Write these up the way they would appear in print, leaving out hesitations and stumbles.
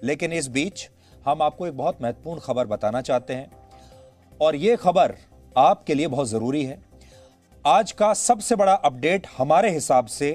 लेकिन इस बीच हम आपको एक बहुत महत्वपूर्ण खबर बताना चाहते हैं और ये खबर आपके लिए बहुत जरूरी है। आज का सबसे बड़ा अपडेट हमारे हिसाब से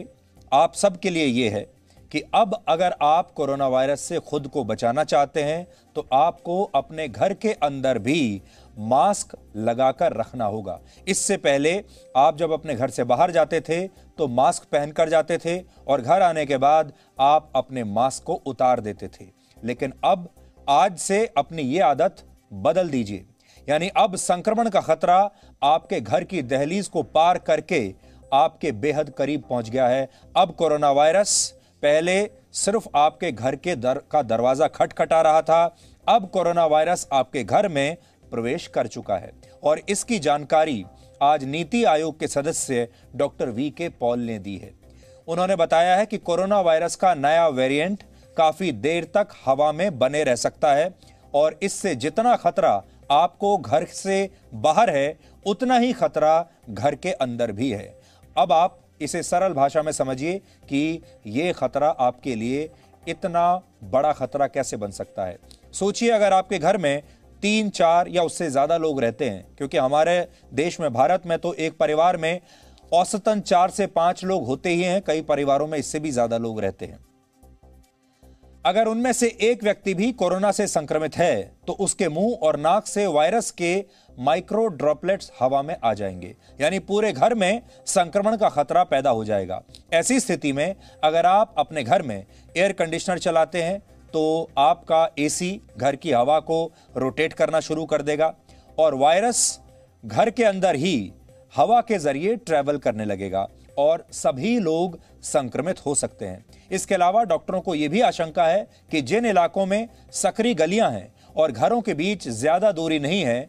आप सबके लिए ये है कि अब अगर आप कोरोना वायरस से खुद को बचाना चाहते हैं तो आपको अपने घर के अंदर भी मास्क लगाकर रखना होगा। इससे पहले आप जब अपने घर से बाहर जाते थे तो मास्क पहनकर जाते थे और घर आने के बाद आप अपने मास्क को उतार देते थे, लेकिन अब आज से अपनी ये आदत बदल दीजिए। यानी अब संक्रमण का खतरा आपके घर की दहलीज को पार करके आपके बेहद करीब पहुंच गया है। अब कोरोना वायरस पहले सिर्फ आपके घर के का दरवाजा खटखटा रहा था, अब कोरोना वायरस आपके घर में प्रवेश कर चुका है और इसकी जानकारी आज नीति आयोग के सदस्य डॉक्टर वी.के. पॉल ने दी है। उन्होंने बताया है कि कोरोना वायरस का नया वेरिएंट काफी देर तक हवा में बने रह सकता है और इससे जितना खतरा आपको घर से बाहर है उतना ही खतरा घर के अंदर भी है। अब आप इसे सरल भाषा में समझिए कि यह खतरा आपके लिए इतना बड़ा खतरा कैसे बन सकता है। सोचिए अगर आपके घर में 3, 4 या उससे ज्यादा लोग रहते हैं, क्योंकि हमारे देश में भारत में तो एक परिवार में औसतन 4 से 5 लोग होते ही हैं, कई परिवारों में इससे भी ज्यादा लोग रहते हैं। अगर उनमें से एक व्यक्ति भी कोरोना से संक्रमित है तो उसके मुंह और नाक से वायरस के माइक्रो ड्रॉपलेट्स हवा में आ जाएंगे, यानी पूरे घर में संक्रमण का खतरा पैदा हो जाएगा। ऐसी स्थिति में अगर आप अपने घर में एयर कंडीशनर चलाते हैं तो आपका एसी घर की हवा को रोटेट करना शुरू कर देगा और वायरस घर के अंदर ही हवा के जरिए ट्रैवल करने लगेगा और सभी लोग संक्रमित हो सकते हैं। इसके अलावा डॉक्टरों को यह भी आशंका है कि जिन इलाकों में सकरी गलियां हैं और घरों के बीच ज्यादा दूरी नहीं है,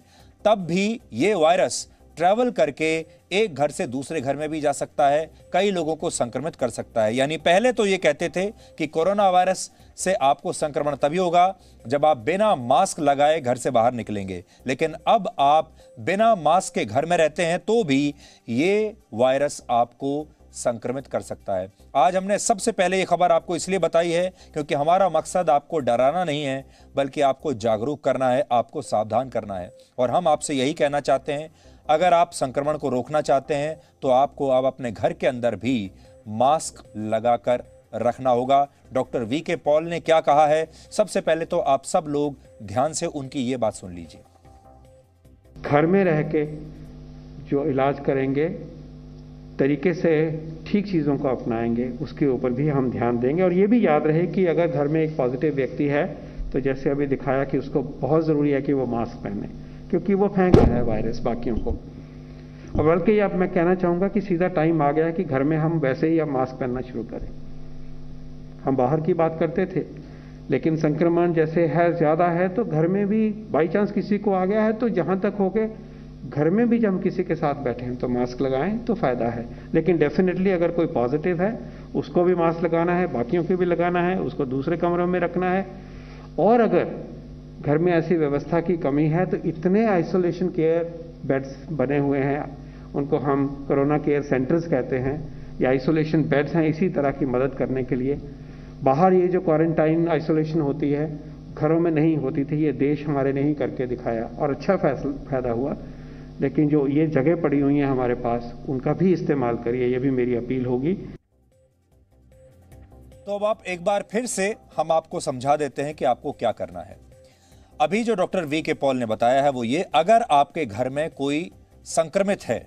तब भी ये वायरस ट्रैवल करके एक घर से दूसरे घर में भी जा सकता है, कई लोगों को संक्रमित कर सकता है। यानी पहले तो ये कहते थे कि कोरोना वायरस से आपको संक्रमण तभी होगा जब आप बिना मास्क लगाए घर से बाहर निकलेंगे, लेकिन अब आप बिना मास्क के घर में रहते हैं तो भी ये वायरस आपको संक्रमित कर सकता है। आज हमने सबसे पहले ये खबर आपको इसलिए बताई है क्योंकि हमारा मकसद आपको डराना नहीं है, बल्कि आपको जागरूक करना है, आपको सावधान करना है। और हम आपसे यही कहना चाहते हैं, अगर आप संक्रमण को रोकना चाहते हैं तो आपको अब अपने घर के अंदर भी मास्क लगाकर रखना होगा। Doctor VK. पॉल ने क्या कहा है, सबसे पहले तो आप सब लोग ध्यान से उनकी ये बात सुन लीजिए। घर में रह के जो इलाज करेंगे, तरीके से ठीक चीज़ों को अपनाएंगे, उसके ऊपर भी हम ध्यान देंगे। और ये भी याद रहे कि अगर घर में एक पॉजिटिव व्यक्ति है तो जैसे अभी दिखाया कि उसको बहुत ज़रूरी है कि वो मास्क पहने, क्योंकि वो फेंक रहा है वायरस बाकियों को। और बल्कि अब मैं कहना चाहूँगा कि सीधा टाइम आ गया है कि घर में हम वैसे ही अब मास्क पहनना शुरू करें। हम बाहर की बात करते थे, लेकिन संक्रमण जैसे है ज़्यादा है तो घर में भी बाई चांस किसी को आ गया है तो जहाँ तक हो के घर में भी जब हम किसी के साथ बैठे हैं तो मास्क लगाएं तो फायदा है। लेकिन डेफिनेटली अगर कोई पॉजिटिव है उसको भी मास्क लगाना है, बाकियों को भी लगाना है, उसको दूसरे कमरों में रखना है। और अगर घर में ऐसी व्यवस्था की कमी है तो इतने आइसोलेशन केयर बेड्स बने हुए हैं, उनको हम कोरोना केयर सेंटर्स कहते हैं, या आइसोलेशन बेड्स हैं इसी तरह की मदद करने के लिए। बाहर ये जो क्वारंटाइन आइसोलेशन होती है घरों में नहीं होती थी, ये देश हमारे ने ही करके दिखाया और अच्छा फायदा हुआ। लेकिन जो ये जगह पड़ी हुई हैं हमारे पास, उनका भी इस्तेमाल करिए, ये भी मेरी अपील होगी। तो अब आप एक बार फिर से हम आपको समझा देते हैं कि आपको क्या करना है। अभी जो डॉक्टर वी.के. पॉल ने बताया है वो ये, अगर आपके घर में कोई संक्रमित है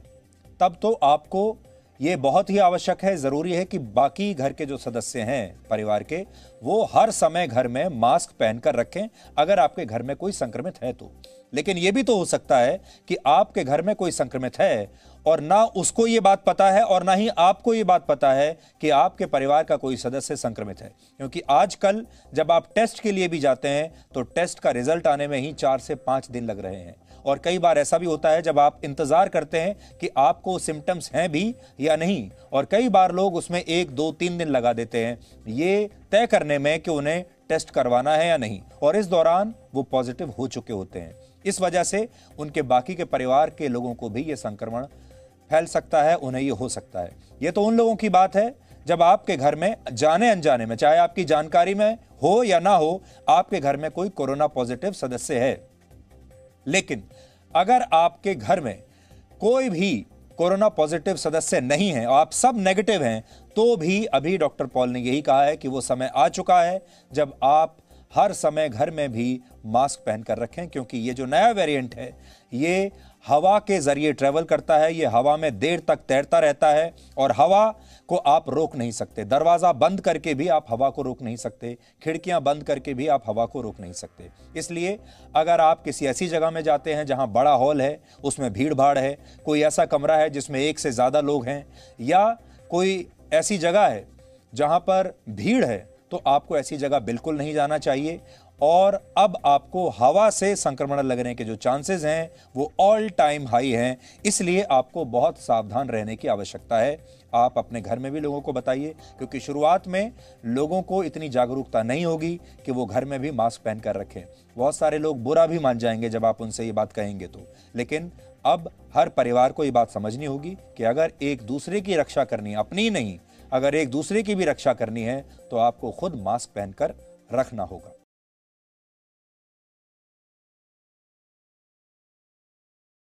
तब तो आपको ये बहुत ही आवश्यक है, जरूरी है कि बाकी घर के जो सदस्य हैं परिवार के, वो हर समय घर में मास्क पहनकर रखें अगर आपके घर में कोई संक्रमित है तो। लेकिन यह भी तो हो सकता है कि आपके घर में कोई संक्रमित है और ना उसको ये बात पता है और ना ही आपको ये बात पता है कि आपके परिवार का कोई सदस्य संक्रमित है, क्योंकि आजकल जब आप टेस्ट के लिए भी जाते हैं तो टेस्ट का रिजल्ट आने में ही 4 से 5 दिन लग रहे हैं। और कई बार ऐसा भी होता है जब आप इंतजार करते हैं कि आपको सिम्टम्स हैं भी या नहीं, और कई बार लोग उसमें 1, 2, 3 दिन लगा देते हैं ये तय करने में कि उन्हें टेस्ट करवाना है या नहीं, और इस दौरान वो पॉजिटिव हो चुके होते हैं। इस वजह से उनके बाकी के परिवार के लोगों को भी ये संक्रमण फैल सकता है, उन्हें ये हो सकता है। ये तो उन लोगों की बात है जब आपके घर में जाने अनजाने में, चाहे आपकी जानकारी में हो या ना हो, आपके घर में कोई कोरोना पॉजिटिव सदस्य है। लेकिन अगर आपके घर में कोई भी कोरोना पॉजिटिव सदस्य नहीं है, आप सब नेगेटिव हैं, तो भी अभी डॉक्टर पॉल ने यही कहा है कि वो समय आ चुका है जब आप हर समय घर में भी मास्क पहनकर रखें, क्योंकि ये जो नया वेरिएंट है ये हवा के जरिए ट्रेवल करता है, ये हवा में देर तक तैरता रहता है और हवा को आप रोक नहीं सकते। दरवाजा बंद करके भी आप हवा को रोक नहीं सकते, खिड़कियां बंद करके भी आप हवा को रोक नहीं सकते। इसलिए अगर आप किसी ऐसी जगह में जाते हैं जहां बड़ा हॉल है, उसमें भीड़ भाड़ है, कोई ऐसा कमरा है जिसमें एक से ज्यादा लोग हैं, या कोई ऐसी जगह है जहां पर भीड़ है, तो आपको ऐसी जगह बिल्कुल नहीं जाना चाहिए। और अब आपको हवा से संक्रमण लगने के जो चांसेस हैं वो ऑल टाइम हाई हैं, इसलिए आपको बहुत सावधान रहने की आवश्यकता है। आप अपने घर में भी लोगों को बताइए, क्योंकि शुरुआत में लोगों को इतनी जागरूकता नहीं होगी कि वो घर में भी मास्क पहनकर रखें। बहुत सारे लोग बुरा भी मान जाएंगे जब आप उनसे ये बात कहेंगे तो। लेकिन अब हर परिवार को ये बात समझनी होगी कि अगर एक दूसरे की रक्षा करनी है, अपनी नहीं, अगर एक दूसरे की भी रक्षा करनी है, तो आपको खुद मास्क पहनकर रखना होगा।